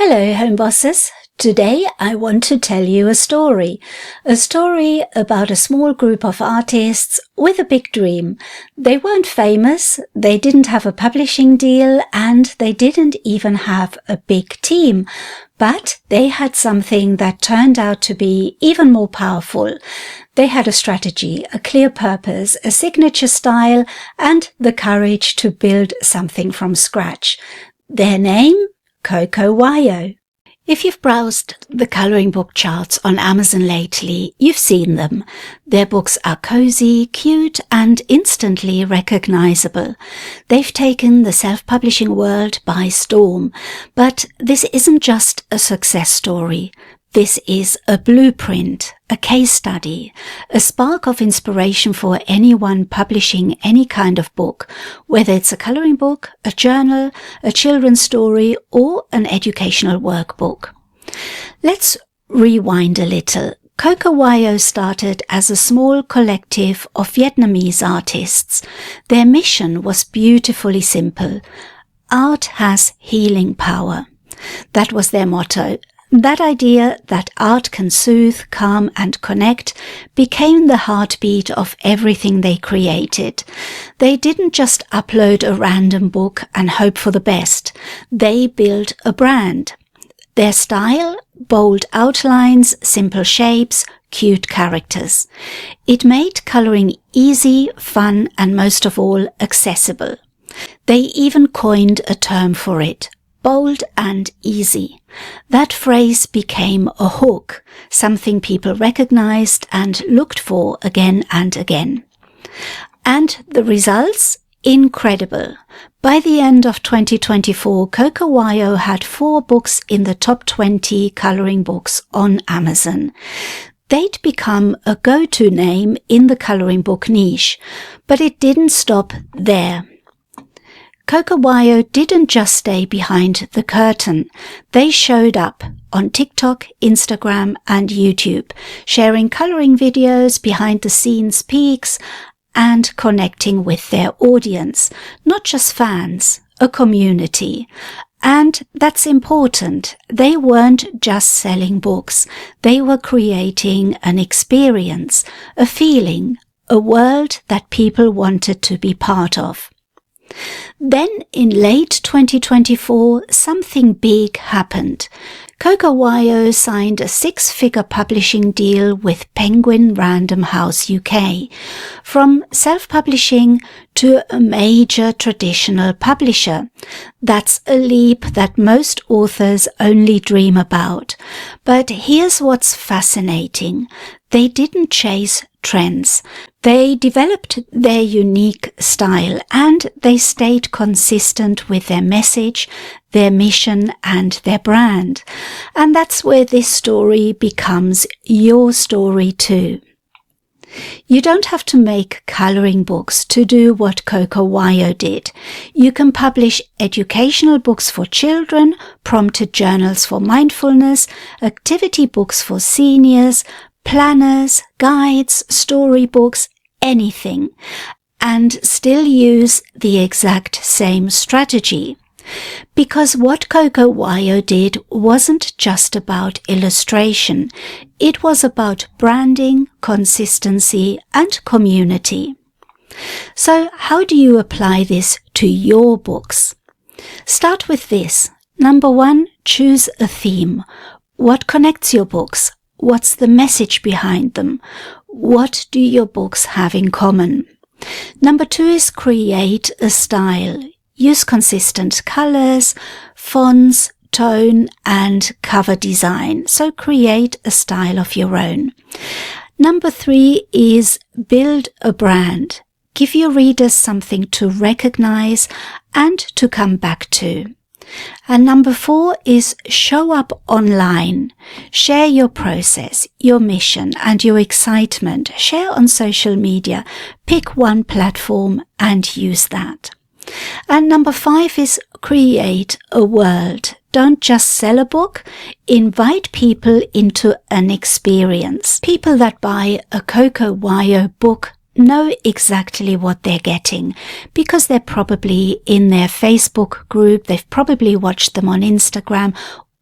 Hello, home bosses. Today I want to tell you a story about a small group of artists with a big dream. They weren't famous, they didn't have a publishing deal, and they didn't even have a big team. But they had something that turned out to be even more powerful. They had a strategy, a clear purpose, a signature style, and the courage to build something from scratch. Their name? Coco Wyo. If you've browsed the coloring book charts on Amazon lately, you've seen them. Their books are cozy, cute, and instantly recognizable. They've taken the self-publishing world by storm. But this isn't just a success story. This is a blueprint, a case study, a spark of inspiration for anyone publishing any kind of book, whether it's a coloring book, a journal, a children's story, or an educational workbook. Let's rewind a little. Coco Wyo started as a small collective of Vietnamese artists. Their mission was beautifully simple. Art has healing power. That was their motto. That idea that art can soothe, calm, and connect became the heartbeat of everything they created. They didn't just upload a random book and hope for the best. They built a brand. Their style? Bold outlines, simple shapes, cute characters. It made coloring easy, fun, and most of all, accessible. They even coined a term for it. Bold and easy. That phrase became a hook, something people recognized and looked for again and again. And the results? Incredible. By the end of 2024, Coco Wyo had 4 books in the top 20 coloring books on Amazon. They'd become a go-to name in the coloring book niche, but it didn't stop there. Coco Wyo didn't just stay behind the curtain. They showed up on TikTok, Instagram, and YouTube, sharing coloring videos, behind-the-scenes peeks, and connecting with their audience, not just fans, a community. And that's important. They weren't just selling books. They were creating an experience, a feeling, a world that people wanted to be part of. Then in late 2024, something big happened. Coco Wyo signed a 6-figure publishing deal with Penguin Random House UK. From self-publishing to a major traditional publisher. That's a leap that most authors only dream about. But here's what's fascinating. They didn't chase trends. They developed their unique style and they stayed consistent with their message, their mission and their brand. And that's where this story becomes your story too. You don't have to make coloring books to do what Coco Wyo did. You can publish educational books for children, prompted journals for mindfulness, activity books for seniors, planners, guides, storybooks, anything, and still use the exact same strategy. Because what Coco Wyo did wasn't just about illustration, it was about branding, consistency, and community. So how do you apply this to your books? Start with this. Number 1, choose a theme. What connects your books? What's the message behind them? What do your books have in common? Number 2 is create a style. Use consistent colors, fonts, tone, and cover design. So create a style of your own. Number 3 is build a brand. Give your readers something to recognize and to come back to. And number 4 is show up online. Share your process, your mission, and your excitement. Share on social media. Pick one platform and use that. And number 5 is create a world. Don't just sell a book, invite people into an experience. People that buy a Coco Wyo book know exactly what they're getting because they're probably in their Facebook group, they've probably watched them on Instagram,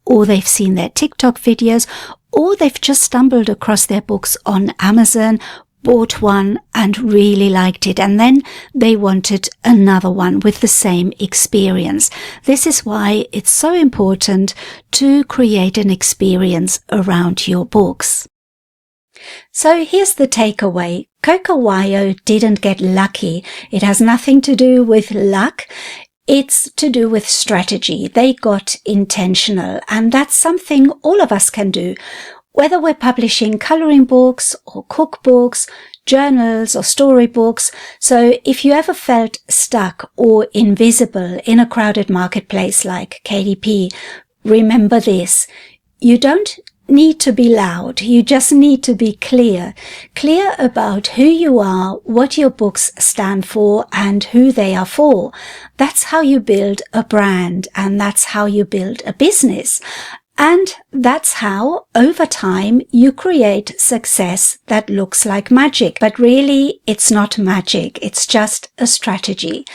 or they've seen their TikTok videos, or they've just stumbled across their books on Amazon, bought one and really liked it, and then they wanted another one with the same experience. This is why it's so important to create an experience around your books. So here's the takeaway. Coco Wyo didn't get lucky. It has nothing to do with luck. It's to do with strategy. They got intentional, and that's something all of us can do. Whether we're publishing coloring books or cookbooks, journals or storybooks. So if you ever felt stuck or invisible in a crowded marketplace like KDP, remember this. You don't need to be loud. You just need to be clear. Clear about who you are, what your books stand for, and who they are for. That's how you build a brand, and that's how you build a business. And that's how, over time, you create success that looks like magic. But really, it's not magic. It's just a strategy.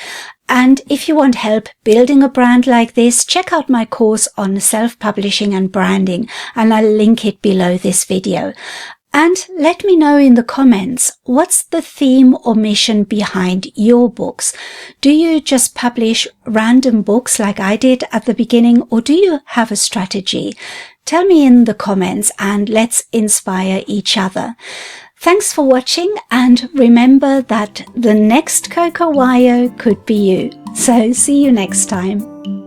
And if you want help building a brand like this, check out my course on self-publishing and branding, and I'll link it below this video. And let me know in the comments, what's the theme or mission behind your books? Do you just publish random books like I did at the beginning, or do you have a strategy? Tell me in the comments and let's inspire each other. Thanks for watching, and remember that the next Coco Wyo could be you. So see you next time.